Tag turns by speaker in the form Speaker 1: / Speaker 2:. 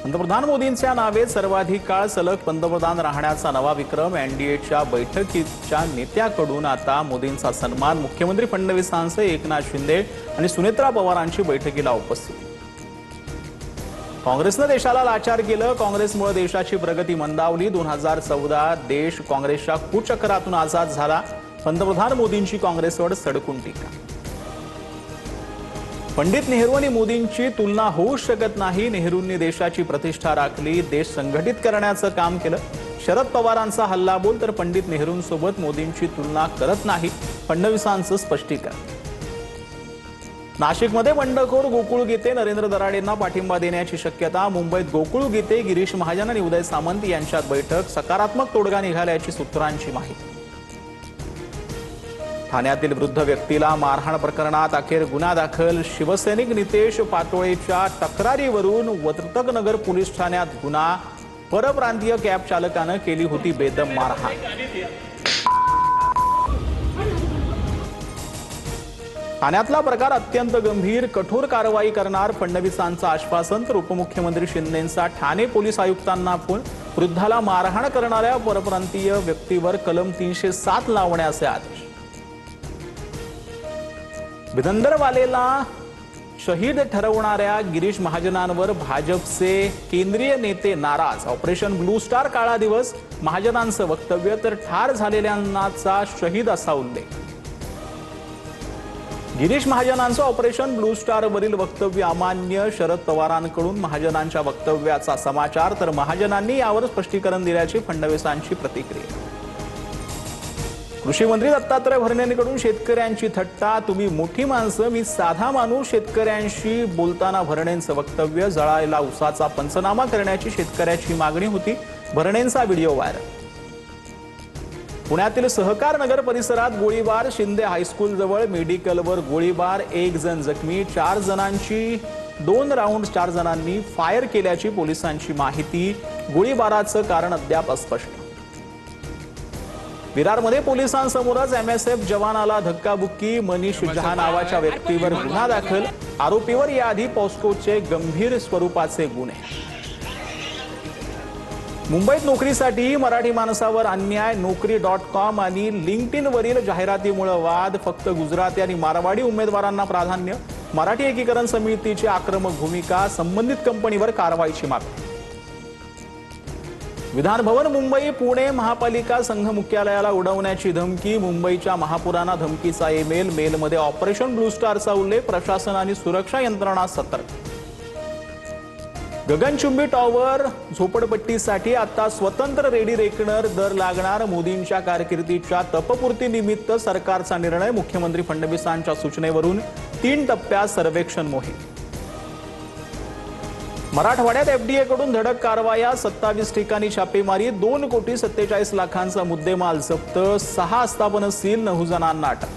Speaker 1: पंतप्रधान मोदींच्या नावे सर्वाधिक काळ सलग पंतप्रधान राहण्याचा नवा विक्रम। एनडीएच्या बैठकीच्या नेत्याकडून आता मोदींचा सन्मान। मुख्यमंत्री फडणवीसांसह एकनाथ शिंदे आणि सुनेत्रा पवारांची बैठकीला उपस्थिती। काँग्रेसने देशाला लाचार केलं। काँग्रेसमुळे देशाची प्रगती मंदावली। 2014 देश काँग्रेसच्या कुचक्रातून आजाद झाला। पंतप्रधान मोदींची काँग्रेसवर सडकून टीका। पंडित नेहरू आणि मोदींची तुलना होऊ शकत नाही। नेहरूंनी देशाची प्रतिष्ठा राखली, देश संघटित करण्याचं काम केलं। शरद पवारांचा हल्लाबोल, तर पंडित नेहरूंसोबत मोदींची तुलना करत नाही, फडणवीसांचं स्पष्टीकरण। नाशिकमध्ये बंडखोर गोकुळ गीते नरेंद्र दराडेंना पाठिंबा देण्याची शक्यता। मुंबईत गोकुळ गीते गिरीश महाजन आणि उदय सामंत यांच्यात बैठक। सकारात्मक तोडगा निघाल्याची सूत्रांची माहिती। ठाण्यातील वृद्ध व्यक्तीला मारहाण प्रकरणात अखेर गुन्हा दाखल। शिवसैनिक नितेश पाटोळेच्या तक्रारीवरून वर्तकनगर पोलीस ठाण्यात गुन्हा। परप्रांतीय कॅब चालकानं केली होती बेदम मारहाण। ठाण्यातला प्रकार अत्यंत गंभीर, कठोर कारवाई करणार फडणवीसांचं आश्वासन। तर उपमुख्यमंत्री शिंदेंचा ठाणे पोलीस आयुक्तांना फोन। वृद्धाला मारहाण करणाऱ्या परप्रांतीय व्यक्तीवर कलम 307 लावण्याचे आदेश। भिंदरवालेला शहीद ठरवणाऱ्या गिरीश महाजनांवर भाजपचे केंद्रीय नेते नाराज। ऑपरेशन ब्लू स्टार काळा दिवस, महाजनांचं वक्तव्य। तर ठार झालेल्यांचा शहीद असा उल्लेख। गिरीश महाजनांचं ऑपरेशन ब्लू स्टार वरील वक्तव्य अमान्य। शरद पवारांकडून महाजनांच्या वक्तव्याचा समाचार, तर महाजनांनी यावर स्पष्टीकरण दिल्याची फडणवीसांची प्रतिक्रिया। कृषी मंत्री दत्तात्रय भरणेंकडून शेतकऱ्यांची थट्टा। तुम्ही मोठी माणसं, मी साधा माणूस। शेतकऱ्यांशी बोलताना भरणेंचं वक्तव्य। जळालेला उसाचा पंचनामा करण्याची शेतकऱ्याची मागणी होती। भरणेंचा व्हिडिओ व्हायरल। पुण्यातील सहकार नगर परिसरात गोळीबार। शिंदे हायस्कूल जवळ मेडिकलवर गोळीबार। 1 जण जखमी। 4 जणांची 2 राऊंड 4 जणांनी फायर केल्याची पोलिसांची माहिती। गोळीबाराचं कारण अद्याप अस्पष्ट। विरारमध्ये पोलिसांसमोरच एमएसएफ जवानाला धक्काबुक्की। मनीष जहा नावाच्या व्यक्तीवर गुन्हा दाखल। आरोपीवर याआधी पॉस्कोचे गंभीर स्वरूपाचे गुन्हे। मुंबईत नोकरीसाठी मराठी माणसावर अन्याय। नोकरी.com आणि लिंक्डइन वरील जाहिरातीमुळे वाद। फक्त गुजराती आणि मारवाडी उमेदवारांना प्राधान्य। मराठी एकीकरण समितीची आक्रमक भूमिका। संबंधित कंपनीवर कारवाईची मागणी। विधान भवन मुंबई पुणे महापालिका संघ मुख्यालयाला उडवण्याची धमकी। मुंबईच्या महापुरांना धमकीचा ईमेल। मेलमध्ये ऑपरेशन ब्लू स्टारचा उल्लेख। प्रशासन आणि सुरक्षा यंत्रणा सतर्क। गगनचुंबी टॉवर झोपडपट्टीसाठी आता स्वतंत्र रेडी रेकनर दर लागणार। मोदींच्या कारकिर्दीच्या तपपूर्तीनिमित्त सरकारचा निर्णय। मुख्यमंत्री फडणवीसांच्या सूचनेवरून 3 टप्प्यात सर्वेक्षण मोहीम। मराठवाड्यात एफडीएकडून धडक कारवाया। 27 ठिकाणी छापेमारी। 2,47,00,000चा मुद्देमाल जप्त। 6 आस्थापनं सील, 9 जणांना अटक।